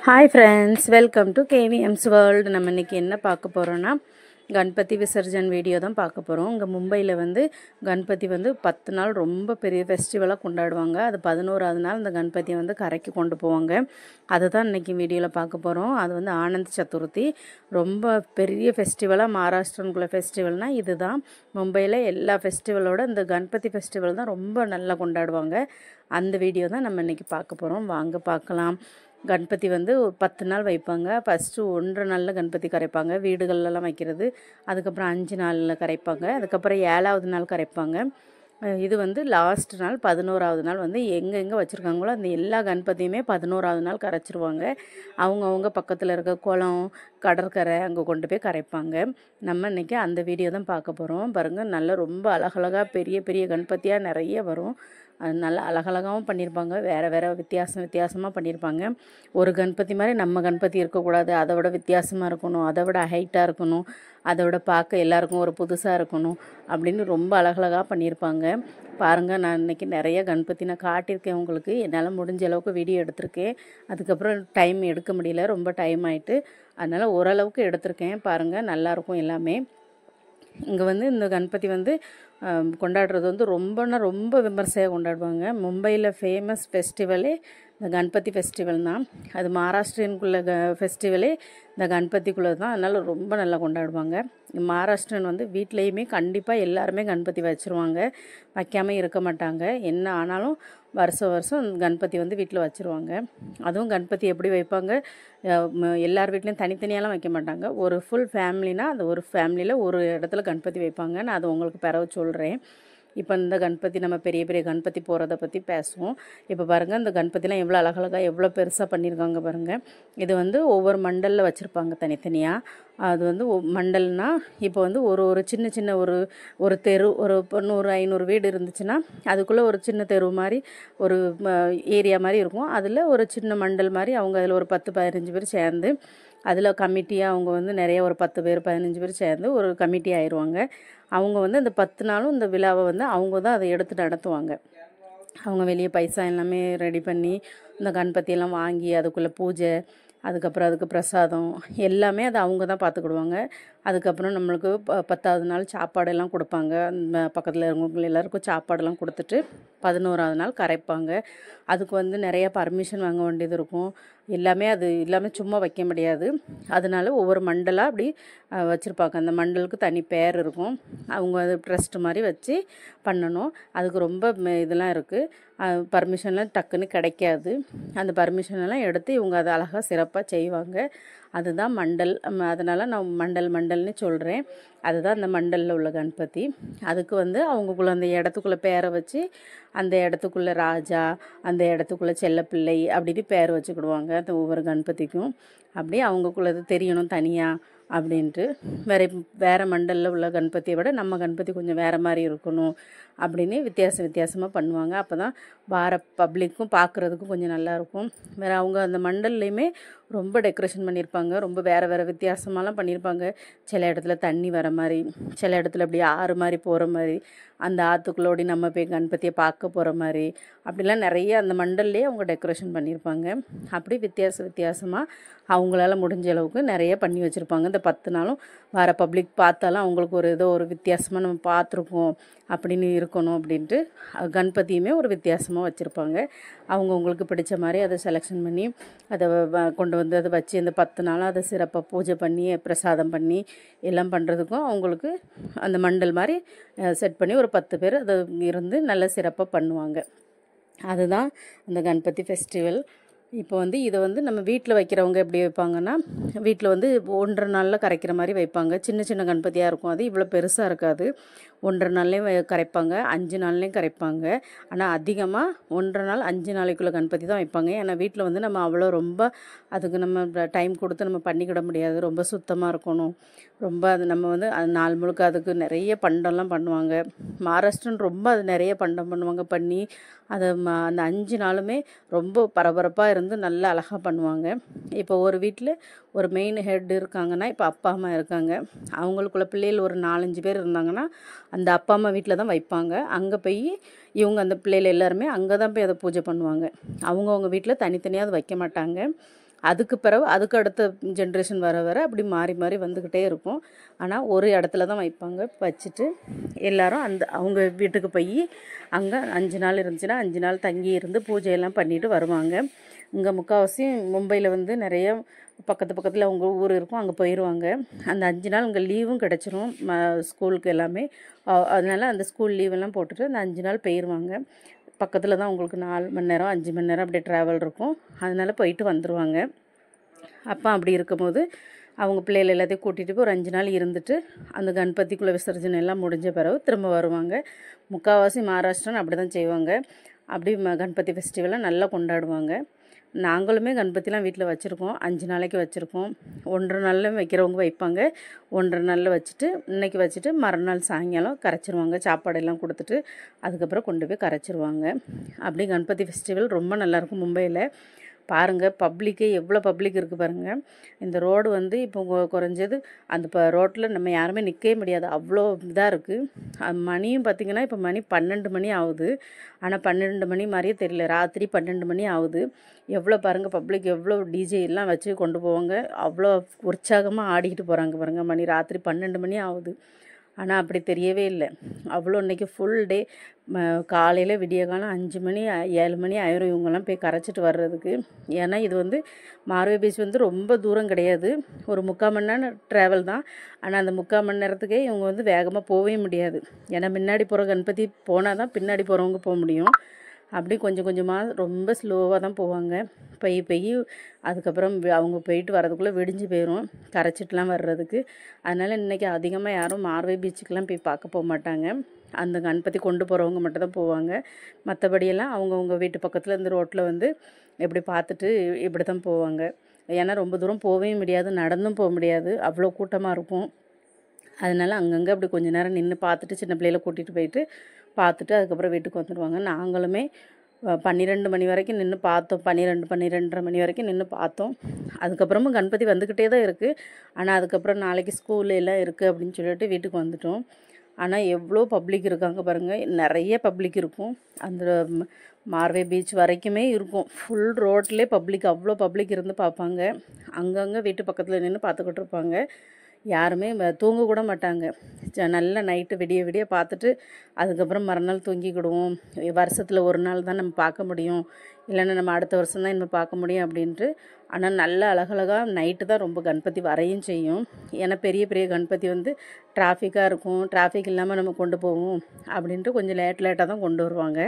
Hi friends, welcome to கேவிஎம்ஸ் world. நம்ம இன்றைக்கி என்ன பார்க்க போகிறோன்னா கணபதி விசர்ஜன் வீடியோ தான் பார்க்க போகிறோம். இங்கே மும்பையில் கணபதி 10 நாள் ரொம்ப பெரிய ஃபெஸ்டிவலாக கொண்டாடுவாங்க. அது 11ஆவது நாள் இந்த கணபதியை கரைக்கு கொண்டு போவாங்க. அதை தான் இன்றைக்கி வீடியோவில் பார்க்க போகிறோம். அது ஆனந்த் சதுர்த்தி, ரொம்ப பெரிய ஃபெஸ்டிவலாக மகாராஷ்டிரனுக்குள்ள ஃபெஸ்டிவல்னால் இது தான். மும்பையில் எல்லா ஃபெஸ்டிவலோட இந்த கணபதி ஃபெஸ்டிவல் தான் ரொம்ப நல்லா கொண்டாடுவாங்க. அந்த வீடியோ தான் நம்ம இன்றைக்கி பார்க்க போகிறோம். வாங்க பார்க்கலாம். கணபதி 10 நாள் வைப்பாங்க. ஃபஸ்ட்டு 1.5 நாளில் கணபதி கரைப்பாங்க, வீடுகள்லாம் வைக்கிறது. அதுக்கப்புறம் 5 நாளில் கரைப்பாங்க. அதுக்கப்புறம் 7ஆவது நாள் கரைப்பாங்க. இது லாஸ்ட் நாள் 11ஆவது நாள் எங்கெங்கே வச்சுருக்காங்களோ அந்த எல்லா கணபதியுமே 11ஆவது நாள் கரைச்சிருவாங்க. அவங்கவுங்க பக்கத்தில் இருக்க குளம், கடற்கரை அங்கே கொண்டு போய் கரைப்பாங்க. நம்ம இன்றைக்கி அந்த வீடியோ தான் பார்க்க போகிறோம். பாருங்கள், நல்லா ரொம்ப அழகழகாக பெரிய பெரிய கணபதியாக நிறைய வரும். அது நல்லா அழகழகாகவும் பண்ணியிருப்பாங்க. வேறு வேறு வித்தியாசமாக பண்ணியிருப்பாங்க. ஒரு கணபதி மாதிரி நம்ம கணபதி இருக்கக்கூடாது, அதை விட வித்தியாசமாக இருக்கணும், அதை விட ஹைட்டாக இருக்கணும், அதை விட பார்க்க எல்லாருக்கும் ஒரு புதுசாக இருக்கணும் அப்படின்னு ரொம்ப அழகழகாக பண்ணியிருப்பாங்க. பாருங்கள், நான் இன்றைக்கி நிறைய கணபதி நான் காட்டியிருக்கேன் உங்களுக்கு. என்னால் முடிஞ்ச அளவுக்கு வீடியோ எடுத்திருக்கேன். அதுக்கப்புறம் டைம் எடுக்க முடியல, ரொம்ப டைம் ஆகிட்டு. அதனால் ஓரளவுக்கு எடுத்திருக்கேன். பாருங்கள், நல்லாயிருக்கும் எல்லாமே. இங்கே இந்த கணபதி கொண்டாடுறது ரொம்ப விமர்சையாக கொண்டாடுவாங்க. மும்பையில் ஃபேமஸ் ஃபெஸ்டிவலே இந்த கணபதி ஃபெஸ்டிவல் தான். அது மகாராஷ்டிரனுக்குள்ள ஃபெஸ்டிவலே இந்த கணபதிக்குள்ளே தான். அதனால் ரொம்ப நல்லா கொண்டாடுவாங்க. மகாராஷ்டிரன் வீட்லேயுமே கண்டிப்பாக எல்லாருமே கணபதி வச்சுருவாங்க, வைக்காமல் இருக்க மாட்டாங்க. என்ன ஆனாலும் வருஷம் கணபதி வீட்டில் வச்சுருவாங்க. அதுவும் கணபதி எப்படி வைப்பாங்க, எல்லார் வீட்லேயும் தனித்தனியாலாம் வைக்க மாட்டாங்க. ஒரு ஃபுல் ஃபேமிலினா அந்த ஒரு ஃபேமிலியில் ஒரு இடத்துல கணபதி வைப்பாங்க. நான் அது உங்களுக்கு பிறகு சொல்கிறேன். இப்போ இந்த கணபதி நம்ம பெரிய பெரிய கணபதி போகிறத பற்றி பேசுவோம். இப்போ பாருங்கள், இந்த கணபதிலாம் எவ்வளோ அழகழகாக எவ்வளோ பெருசாக பண்ணியிருக்காங்க பாருங்கள். இது ஒவ்வொரு மண்டலில் வச்சுருப்பாங்க தனித்தனியாக. அது மண்டல்னால் இப்போ ஒரு சின்ன ஒரு தெரு, ஒரு 100-500 வீடு இருந்துச்சுன்னா அதுக்குள்ளே ஒரு சின்ன தெரு மாதிரி ஒரு ஏரியா மாதிரி இருக்கும். அதில் ஒரு சின்ன மண்டல் மாதிரி அவங்க அதில் ஒரு 10-15 பேர் சேர்ந்து அதில் கமிட்டியாக அவங்க நிறைய ஒரு 10 பேர் 15 பேர் சேர்ந்து ஒரு கமிட்டி ஆயிடுவாங்க. அவங்க இந்த 10 நாளும் இந்த விழாவை அவங்க தான் அதை எடுத்து நடத்துவாங்க. அவங்க வெளியே பைசா எல்லாமே ரெடி பண்ணி இந்த கணபதியெல்லாம் வாங்கி அதுக்குள்ளே பூஜை, அதுக்கப்புறம் அதுக்கு பிரசாதம் எல்லாமே அதை அவங்க தான் பார்த்துக்கிடுவாங்க. அதுக்கப்புறம் நம்மளுக்கு 10ஆவது நாள் சாப்பாடெல்லாம் கொடுப்பாங்க. பக்கத்தில் இருக்கவங்க எல்லாருக்கும் சாப்பாடெல்லாம் கொடுத்துட்டு 11ஆவது நாள் கரைப்பாங்க. அதுக்கு நிறைய பர்மிஷன் வாங்க வேண்டியது இருக்கும். எல்லாமே சும்மா வைக்க முடியாது. அதனால ஒவ்வொரு மண்டலாக அப்படி வச்சுருப்பாங்க. அந்த மண்டலுக்கு தனி பேர் இருக்கும். அவங்க அது ட்ரஸ்ட் மாதிரி வச்சு பண்ணணும். அதுக்கு ரொம்ப இதெல்லாம் இருக்குது. பர்மிஷன்லாம் டக்குன்னு கிடைக்காது. அந்த பர்மிஷனெல்லாம் எடுத்து இவங்க அதை அழகாக சிறப்பாக செய்வாங்க. அதுதான் மண்டல். அதனால் நான் மண்டல்னு சொல்கிறேன். அதுதான் அந்த மண்டலில் உள்ள கணபதி. அதுக்கு அவங்களுக்குள்ள அந்த இடத்துக்குள்ளே பேரை வச்சு அந்த இடத்துக்குள்ளே ராஜா, அந்த இடத்துக்குள்ளே செல்லப்பிள்ளை அப்படின்னு பேர் வச்சுக்கிடுவாங்க அந்த ஒவ்வொரு கணபதிக்கும். அப்படி அவங்களுக்குள்ளது தெரியணும் தனியாக அப்படின்ட்டு. வேறு மண்டலில் உள்ள கணபதியை விட நம்ம கணபதி கொஞ்சம் வேறு மாதிரி இருக்கணும் அப்படின்னு வித்தியாசமாக பண்ணுவாங்க. அப்போ தான் வார பப்ளிக்கும் பார்க்குறதுக்கும் கொஞ்சம் நல்லாயிருக்கும். வேறு அவங்க அந்த மண்டல்லையுமே ரொம்ப டெக்கரேஷன் பண்ணியிருப்பாங்க. ரொம்ப வேறு வித்தியாசமாலாம் பண்ணியிருப்பாங்க. சில இடத்துல தண்ணி வர மாதிரி, சில இடத்துல அப்படி ஆறு மாதிரி போகிற மாதிரி, அந்த ஆற்றுக்குள்ளோடி நம்ம போய் கணபதியை பார்க்க போகிற மாதிரி, அப்படிலாம் நிறைய அந்த மண்டல்லையே அவங்க டெக்கரேஷன் பண்ணியிருப்பாங்க. அப்படி வித்தியாசமாக அவங்களால முடிஞ்ச அளவுக்கு நிறைய பண்ணி வச்சுருப்பாங்க. இந்த 10 நாளும் வர பப்ளிக் பார்த்தாலும் அவங்களுக்கு ஏதோ ஒரு வித்தியாசமாக நம்ம பார்த்துருக்கோம் அப்படின்னு இருக்கணும் அப்படின்ட்டு கணபதியுமே ஒரு வித்தியாசமாக வச்சுருப்பாங்க. அவங்களுக்கு பிடிச்ச மாதிரி அதை செலெக்ஷன் பண்ணி அதை கொண்டு அதை வச்சு அந்த 10 நாளும் அதை சிறப்பாக பூஜை பண்ணி பிரசாதம் பண்ணி எல்லாம் பண்ணுறதுக்கும் அவங்களுக்கு அந்த மண்டல் மாதிரி செட் பண்ணி ஒரு 10 பேர் அதை இருந்து நல்ல சிறப்பாக பண்ணுவாங்க. அதுதான் அந்த கணபதி ஃபெஸ்டிவல். இப்போ இதை நம்ம வீட்டில் வைக்கிறவங்க எப்படி வைப்பாங்கன்னா, வீட்டில் 1.5 நாளில் கரைக்கிற மாதிரி வைப்பாங்க. சின்ன கணபதியாக இருக்கும். அது இவ்வளோ பெருசாக இருக்காது. 1.5 நாள்லேயும் கரைப்பாங்க, 5 நாள்லேயும் கரைப்பாங்க. ஆனால் அதிகமாக 1.5 நாள் 5 நாளைக்குள்ளே கணபதி தான் வைப்பாங்க. ஏன்னா வீட்டில் நம்ம அவ்வளோ ரொம்ப அதுக்கு நம்ம டைம் கொடுத்து நம்ம பண்ணிக்கிட முடியாது. ரொம்ப சுத்தமாக இருக்கணும். ரொம்ப அது நம்ம அது நாள் முழுக்க அதுக்கு நிறைய பண்டம்லாம் பண்ணுவாங்க. மகாராஷ்டிரன் ரொம்ப அது நிறைய பண்டம் பண்ணுவாங்க. பண்ணி அதை அந்த 5 நாளுமே ரொம்ப பரபரப்பாக இருந்து நல்லா அழகாக பண்ணுவாங்க. இப்போ ஒரு வீட்டில் ஒரு மெயின் ஹெட் இருக்காங்கன்னா, இப்போ அப்பா அம்மா இருக்காங்க, அவங்களுக்குள்ள பிள்ளைகள் ஒரு 4-5 பேர் இருந்தாங்கன்னா அந்த அப்பா அம்மா வீட்டில் தான் வைப்பாங்க. அங்கே போய் இவங்க அந்த பிள்ளைகள் எல்லாருமே அங்கே தான் போய் அதை பூஜை பண்ணுவாங்க. அவங்கவுங்க வீட்டில் தனித்தனியாக அதை வைக்க மாட்டாங்க. அதுக்கு பிறகு அதுக்கு அடுத்த ஜென்ரேஷன் வர வர அப்படி மாறி மாறி வந்துக்கிட்டே இருக்கும். ஆனால் ஒரு இடத்துல தான் வைப்பாங்க. வச்சுட்டு எல்லோரும் அவங்க வீட்டுக்கு போய் அங்கே 5 நாள் இருந்துச்சுன்னா 5 நாள் தங்கி இருந்து பூஜையெல்லாம் பண்ணிட்டு வருவாங்க. இங்கே முக்கால்வாசி மும்பையில் வந்து நிறைய பக்கத்தில் அவங்க ஊர் இருக்கும், அங்கே போயிடுவாங்க. அந்த 5 நாள் இங்கே லீவும் கிடச்சிரும் ஸ்கூலுக்கு எல்லாமே. அதனால் அந்த ஸ்கூல் லீவெல்லாம் போட்டுட்டு அந்த 5 நாள் போயிடுவாங்க. பக்கத்தில் தான் உங்களுக்கு 4 மணி நேரம் 5 மணி நேரம் அப்படியே ட்ராவல் இருக்கும். அதனால் போயிட்டு வந்துடுவாங்க. அப்போ அப்படி இருக்கும்போது அவங்க பிள்ளைகள் எல்லாத்தையும் கூட்டிகிட்டு போய் ஒரு 5 நாள் இருந்துட்டு அந்த கணபதிக்குள்ளே விசர்ஜனை எல்லாம் முடிஞ்ச பிறகு திரும்ப வருவாங்க. முக்கால்வாசி மகாராஷ்டிரன் அப்படி தான் செய்வாங்க. அப்படி கணபதி ஃபெஸ்டிவலை நல்லா கொண்டாடுவாங்க. நாங்களுமே கணபதிலாம் வீட்டில் வச்சுருக்கோம். 5 நாளைக்கு வச்சுருக்கோம். 1.5 நாளில் வைக்கிறவங்க வைப்பாங்க. 1.5 நாளில் வச்சுட்டு இன்றைக்கி வச்சுட்டு மறுநாள் சாயங்காலம் கரைச்சிருவாங்க. சாப்பாடெல்லாம் கொடுத்துட்டு அதுக்கப்புறம் கொண்டு போய் கரைச்சிருவாங்க. அப்படி கணபதி ஃபெஸ்டிவல் ரொம்ப நல்லாயிருக்கும் மும்பையில். பாருங்கள், பப்ளிக்கே எவ்வளோ பப்ளிக் இருக்குது பாருங்கள். இந்த ரோடு வந்து இப்போ குறைஞ்சது அந்த ரோட்டில் நம்ம யாருமே நிற்கவே முடியாது, அவ்வளோ இதாக இருக்குது. மணியும் பார்த்திங்கன்னா இப்போ மணி 12 மணி ஆகுது. ஆனால் 12 மணி மாதிரியே தெரியல, ராத்திரி 12 மணி ஆகுது. எவ்வளோ பாருங்கள் பப்ளிக், எவ்வளோ டிஜே எல்லாம் வச்சு கொண்டு போவாங்க. அவ்வளோ உற்சாகமாக ஆடிக்கிட்டு போகிறாங்க பாருங்கள். மணி ராத்திரி 12 மணி ஆகுது. ஆனால் அப்படி தெரியவே இல்லை. அவ்வளோ இன்றைக்கி ஃபுல் டே காலையில் விடிய காலம் 5 மணி 7 மணி ஆயிரும் இவங்கெல்லாம் போய் கரைச்சிட்டு வர்றதுக்கு. ஏன்னா இது வந்து மார்வே பீச் வந்து ரொம்ப தூரம் கிடையாது, ஒரு 3/4 மணி நேரம் ட்ராவல் தான். ஆனால் அந்த 3/4 மணி நேரத்துக்கே இவங்க வந்து வேகமாக போகவே முடியாது. ஏன்னா முன்னாடி போகிற கணபதி போனால் தான் பின்னாடி போகிறவங்க போக முடியும். அப்படி கொஞ்சம் கொஞ்சமாக ரொம்ப ஸ்லோவாக தான் போவாங்க. போய் அதுக்கப்புறம் அவங்க போயிட்டு வரதுக்குள்ளே விடிஞ்சு போயிடும் கரைச்சிட்டுலாம் வர்றதுக்கு. அதனால் இன்றைக்கி அதிகமாக யாரும் மார்வே பீச்சுக்கெலாம் போய் பார்க்க போக மாட்டாங்க. அந்த கணபதி கொண்டு போகிறவங்க மட்டும் தான் போவாங்க. மற்றபடியெல்லாம் அவங்கவுங்க வீட்டு பக்கத்தில் இந்த ரோட்டில் வந்து எப்படி பார்த்துட்டு இப்படி தான் போவாங்க. ஏன்னா ரொம்ப தூரம் போகவே முடியாது, நடந்தும் போக முடியாது, அவ்வளோ கூட்டமாக இருக்கும். அதனால் அங்கங்கே அப்படி கொஞ்சம் நேரம் நின்று பார்த்துட்டு சின்ன பிள்ளைகளை கூட்டிகிட்டு போயிட்டு பார்த்துட்டு அதுக்கப்புறம் வீட்டுக்கு வந்துடுவாங்க. நாங்களுமே 12 மணி வரைக்கும் நின்று பார்த்தோம். 12-12:30 மணி வரைக்கும் நின்று பார்த்தோம். அதுக்கப்புறமும் கணபதி வந்துக்கிட்டே தான் இருக்குது. ஆனால் அதுக்கப்புறம் நாளைக்கு ஸ்கூலு எல்லாம் இருக்குது அப்படின்னு சொல்லிட்டு வீட்டுக்கு வந்துட்டோம். ஆனால் எவ்வளோ பப்ளிக் இருக்காங்க பாருங்கள், நிறைய பப்ளிக் இருக்கும். அந்த மார்வே பீச் வரைக்குமே இருக்கும். ஃபுல் ரோட்லேயே பப்ளிக், அவ்வளோ பப்ளிக் இருந்து பார்ப்பாங்க. அங்கங்கே வீட்டு பக்கத்தில் நின்று பார்த்துக்கிட்டு இருப்பாங்க. யாருமே தூங்க கூட மாட்டாங்க. நல்லா நைட்டு விடிய விடிய பார்த்துட்டு அதுக்கப்புறம் மறுநாள் தூங்கிக்கிடுவோம். வருஷத்தில் ஒரு நாள் தான் நம்ம பார்க்க முடியும், இல்லைன்னா நம்ம அடுத்த வருஷம் தான் நம்ம பார்க்க முடியும் அப்படின்ட்டு. ஆனால் நல்ல அழகழகாக நைட்டு தான் ரொம்ப கணபதி வரையும் செய்யும். ஏன்னா பெரிய பெரிய கணபதி வந்து டிராஃபிக்காக இருக்கும், டிராஃபிக் இல்லாமல் நம்ம கொண்டு போவோம் அப்படின்ட்டு கொஞ்சம் லேட்டாக தான் கொண்டு வருவாங்க.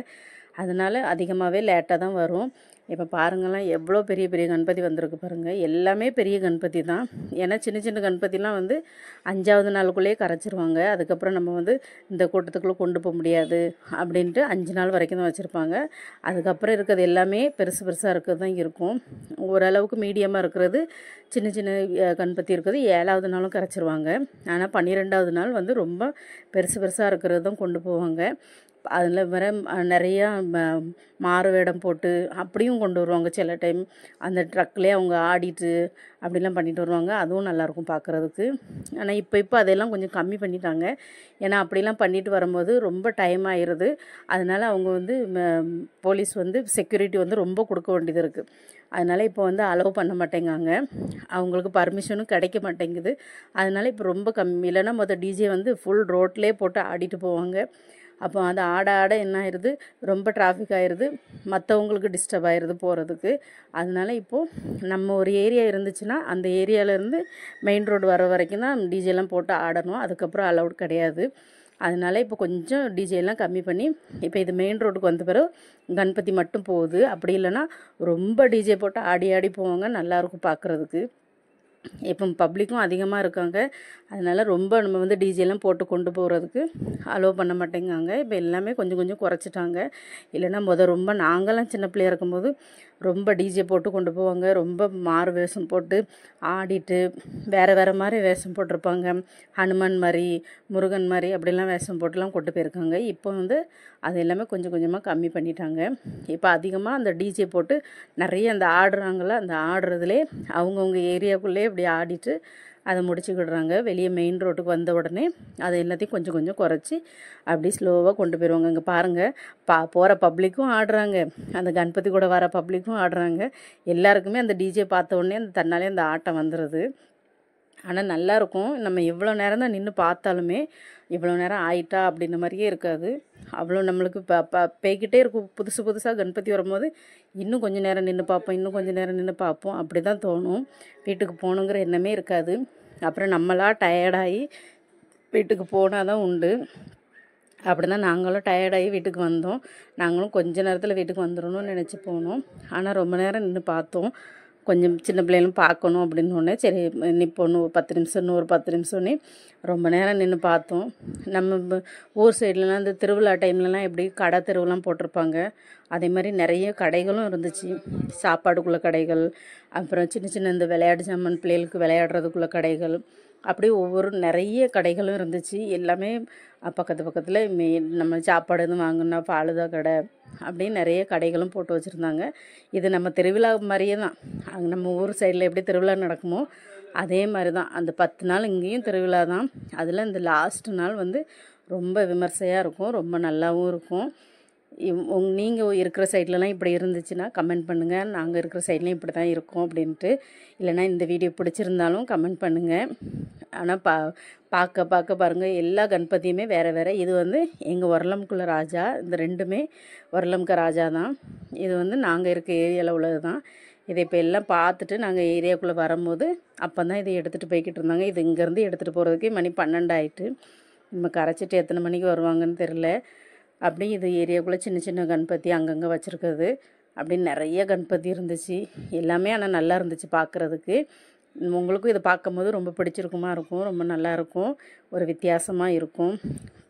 அதனால் அதிகமாகவே லேட்டாக தான் வரும். இப்போ பாருங்களேன், எவ்வளோ பெரிய பெரிய கணபதி வந்திருக்கு பாருங்கள். எல்லாமே பெரிய கணபதி தான். ஏன்னா சின்ன சின்ன கணபதிலாம் வந்து 5ஆவது நாளுக்குள்ளேயே கரைச்சிருவாங்க. அதுக்கப்புறம் நம்ம வந்து இந்த கூட்டத்துக்குள்ளே கொண்டு போக முடியாது அப்படின்ட்டு 5 நாள் வரைக்கும் தான் வச்சுருப்பாங்க. அதுக்கப்புறம் இருக்கிறது எல்லாமே பெருசு பெருசாக இருக்கிறது தான் இருக்கும். ஓரளவுக்கு மீடியமாக இருக்கிறது சின்ன சின்ன கணபதி இருக்கிறது 7ஆவது நாளும் கரைச்சிருவாங்க. ஆனால் 12ஆவது நாள் வந்து ரொம்ப பெருசு பெருசாக இருக்கிறது தான் கொண்டு போவாங்க. அதில் வர நிறையா மாறு வேடம் போட்டு அப்படியும் கொண்டு வருவாங்க. சில டைம் அந்த ட்ரக்லேயே அவங்க ஆடிட்டு அப்படிலாம் பண்ணிட்டு வருவாங்க. அதுவும் நல்லாயிருக்கும் பார்க்குறதுக்கு. ஆனால் இப்போ அதெல்லாம் கொஞ்சம் கம்மி பண்ணிட்டாங்க. ஏன்னா அப்படிலாம் பண்ணிட்டு வரும்போது ரொம்ப டைம் ஆயிடுது. அதனால் அவங்க வந்து போலீஸ் வந்து செக்யூரிட்டி வந்து ரொம்ப கொடுக்க வேண்டியது இருக்குது. அதனால் இப்போ வந்து அலோவ் பண்ண மாட்டேங்காங்க, அவங்களுக்கு பர்மிஷனும் கிடைக்க மாட்டேங்குது. அதனால் இப்போ ரொம்ப கம்மி. இல்லைன்னா மொதல் டிஜே வந்து ஃபுல் ரோட்லேயே போட்டு ஆடிட்டு போவாங்க. அப்போ அது ஆட என்ன ஆயிடுது, ரொம்ப டிராஃபிக் ஆயிடுது, மற்றவங்களுக்கு டிஸ்டர்ப் ஆயிடுது போகிறதுக்கு. அதனால இப்போது நம்ம ஒரு ஏரியா இருந்துச்சுன்னா அந்த ஏரியாவிலேருந்து மெயின் ரோடு வர வரைக்கும் தான் டிஜேலாம் போட்டு ஆடணும். அதுக்கப்புறம் அலௌட் கிடையாது. அதனால் இப்போ கொஞ்சம் டிஜேலாம் கம்மி பண்ணி இப்போ இது மெயின் ரோடுக்கு வந்த பிறகு கணபதி மட்டும் போகுது. அப்படி இல்லைன்னா ரொம்ப டிஜே போட்டு ஆடி ஆடி போவாங்க, நல்லாயிருக்கும் பார்க்குறதுக்கு. இப்போ பப்ளிக்கும் அதிகமாக இருக்காங்க. அதனால் ரொம்ப நம்ம வந்து டிஜேலாம் போட்டு கொண்டு போகிறதுக்கு அலோவ் பண்ண மாட்டேங்காங்க. இப்போ எல்லாமே கொஞ்சம் கொஞ்சம் குறைச்சிட்டாங்க. இல்லைன்னா ரொம்ப நாங்களாம் சின்ன பிள்ளையா இருக்கும்போது ரொம்ப டிஜே போட்டு கொண்டு போவாங்க. ரொம்ப மாறு வேஷம் போட்டு ஆடிட்டு வேறு மாதிரி வேஷம் போட்டிருப்பாங்க. ஹனுமான் மாதிரி, முருகன் மாதிரி அப்படிலாம் வேஷம் போட்டுலாம் கொண்டு போயிருக்காங்க. இப்போ வந்து அது எல்லாமே கொஞ்சம் கொஞ்சமாக கம்மி பண்ணிட்டாங்க. இப்போ அதிகமாக அந்த டிஜே போட்டு நிறைய அந்த ஆடுறாங்கள, அந்த ஆடுறதுலே அவங்கவுங்க ஏரியாவுக்குள்ளே இப்படி ஆடிட்டு அதை முடிச்சுக்கிடுறாங்க. வெளியே மெயின் ரோட்டுக்கு வந்த உடனே அதை எல்லாத்தையும் கொஞ்சம் கொஞ்சம் குறைச்சி அப்படி ஸ்லோவாக கொண்டு போயிடுவாங்க. இங்கே பாருங்கள், போகிற பப்ளிக்கும் ஆடுறாங்க, அந்த கணபதி கூட வர பப்ளிக்கும் ஆடுறாங்க. எல்லாருக்குமே அந்த டிஜே பார்த்த உடனே அந்த தன்னாலே அந்த ஆட்டம் வந்துடுது. ஆனால் நல்லாயிருக்கும். நம்ம எவ்வளோ நேரம் தான் நின்று பார்த்தாலுமே இவ்வளோ நேரம் ஆயிட்டா அப்படின்ற மாதிரியே இருக்காது. அவ்வளோ நம்மளுக்கு போய்கிட்டே இருக்கும். புதுசு புதுசாக கணபதி வரும்போது இன்னும் கொஞ்சம் நேரம் நின்று பார்ப்போம், இன்னும் கொஞ்சம் நேரம் நின்று பார்ப்போம், அப்படி தான் தோணும். வீட்டுக்கு போகணுங்கிற எண்ணமே இருக்காது. அப்புறம் நம்மளாக டயர்டாகி வீட்டுக்கு போனால் தான் உண்டு. அப்படி தான் நாங்களும் டயர்டாகி வீட்டுக்கு வந்தோம். நாங்களும் கொஞ்ச நேரத்தில் வீட்டுக்கு வந்துடணும்னு நினச்சி போனோம். ஆனால் ரொம்ப நேரம் நின்று பார்த்தோம். கொஞ்சம் சின்ன பிள்ளைகளும் பார்க்கணும் அப்படின்னோடனே சரி நிற்போம், 10 நிமிஷம், இன்னும் ஒரு 10 நிமிஷம்னு ரொம்ப நேரம் நின்று பார்த்தோம். நம்ம ஊர் சைட்லலாம் இந்த திருவிழா டைம்லலாம் எப்படி கடை தெருவெலாம் போட்டிருப்பாங்க, அதே மாதிரி நிறைய கடைகளும் இருந்துச்சு. சாப்பாடுக்குள்ள கடைகள், அப்புறம் சின்ன சின்ன இந்த விளையாட்டு சாமான் பிள்ளைகளுக்கு விளையாடுறதுக்குள்ள கடைகள், அப்படியே ஒவ்வொரு நிறைய கடைகளும் இருந்துச்சு. எல்லாமே பக்கத்து பக்கத்தில் நம்ம சாப்பாடு எதுவும் வாங்கினா ஃபாலுதா கடை, அப்படியே நிறைய கடைகளும் போட்டு வச்சுருந்தாங்க. இது நம்ம திருவிழா மாதிரியே தான். அங்கே நம்ம ஊர் சைடில் எப்படி திருவிழா நடக்குமோ அதே மாதிரி தான். அந்த 10 நாள் இங்கேயும் திருவிழா தான். அதில் இந்த லாஸ்ட் நாள் வந்து ரொம்ப விமர்சையாக இருக்கும், ரொம்ப நல்லாவும் இருக்கும். நீங்கள் இருக்கிற சைட்லலாம் இப்படி இருந்துச்சுன்னா கமெண்ட் பண்ணுங்கள். நாங்கள் இருக்கிற சைட்லேயும் இப்படி தான் இருக்கோம் அப்படின்ட்டு. இல்லைனா இந்த வீடியோ பிடிச்சிருந்தாலும் கமெண்ட் பண்ணுங்கள். ஆனால் பார்க்க பாருங்கள், எல்லா கணபதியுமே வேறு வேறு. இது வந்து எங்கள் வரலம்குள்ள ராஜா, இந்த ரெண்டுமே வரலம்க ராஜா தான். இது வந்து நாங்கள் இருக்க ஏரியாவில் உள்ளது தான். இதை இப்போ எல்லாம் பார்த்துட்டு நாங்கள் ஏரியாவுக்குள்ளே வரும்போது அப்போ தான் இதை எடுத்துகிட்டு போய்கிட்டு இருந்தாங்க. இது இங்கேருந்து எடுத்துகிட்டு போகிறதுக்கே மணி 12 ஆகிட்டு. நம்ம கரைச்சிட்டு எத்தனை மணிக்கு வருவாங்கன்னு தெரில. அப்படி இது ஏரியாவுக்குள்ளே சின்ன சின்ன கணபதி அங்கங்கே வச்சுருக்குது. அப்படின்னு நிறைய கணபதி இருந்துச்சு எல்லாமே. ஆனால் நல்லா இருந்துச்சு பார்க்குறதுக்கு. உங்களுக்கும் இதை பார்க்கும்போது ரொம்ப பிடிச்சிருக்குமா இருக்கும், ரொம்ப நல்லாயிருக்கும், ஒரு வித்தியாசமாக இருக்கும்.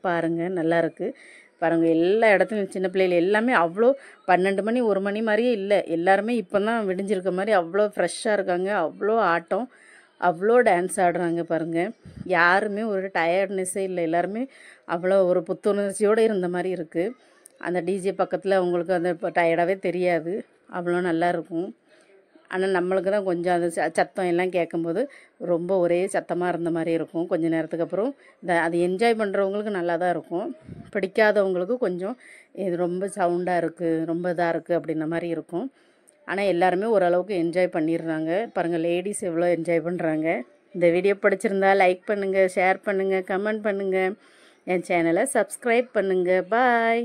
பாருங்கள், நல்லா இருக்குது பாருங்கள். எல்லா இடத்துலையும் சின்ன பிள்ளைகள் எல்லாமே அவ்வளோ 12 மணி 1 மணி மாதிரியே இல்லை. எல்லாருமே இப்போ தான் விடிஞ்சிருக்க மாதிரி அவ்வளோ ஃப்ரெஷ்ஷாக இருக்காங்க. அவ்வளோ ஆட்டம், அவ்வளோ டான்ஸ் ஆடுறாங்க பாருங்கள். யாருமே ஒரு டயர்ட்னஸ்ஸே இல்லை. எல்லாருமே அவ்வளோ ஒரு புத்துணர்ச்சியோடு இருந்த மாதிரி இருக்குது. அந்த டிஜே பக்கத்தில் அவங்களுக்கு அந்த டயர்டாகவே தெரியாது, அவ்வளோ நல்லாயிருக்கும். ஆனால் நம்மளுக்கு தான் கொஞ்சம் அந்த சத்தம் எல்லாம் கேட்கும்போது ரொம்ப ஒரே சத்தமாக இருந்த மாதிரி இருக்கும். கொஞ்சம் நேரத்துக்கு அப்புறம் அது என்ஜாய் பண்ணுறவங்களுக்கு நல்லா தான் இருக்கும். பிடிக்காதவங்களுக்கு கொஞ்சம் இது ரொம்ப சவுண்டாக இருக்குது, ரொம்ப இதாக இருக்குது அப்படின்ன மாதிரி இருக்கும். ஆனால் எல்லாருமே ஓரளவுக்கு என்ஜாய் பண்ணிடுறாங்க. பாருங்கள், லேடிஸ் எவ்வளோ என்ஜாய் பண்ணுறாங்க. இந்த வீடியோ பிடிச்சிருந்தா லைக் பண்ணுங்கள், ஷேர் பண்ணுங்கள், கமெண்ட் பண்ணுங்கள், என் சேனலை சப்ஸ்கிரைப் பண்ணுங்கள். பாய்.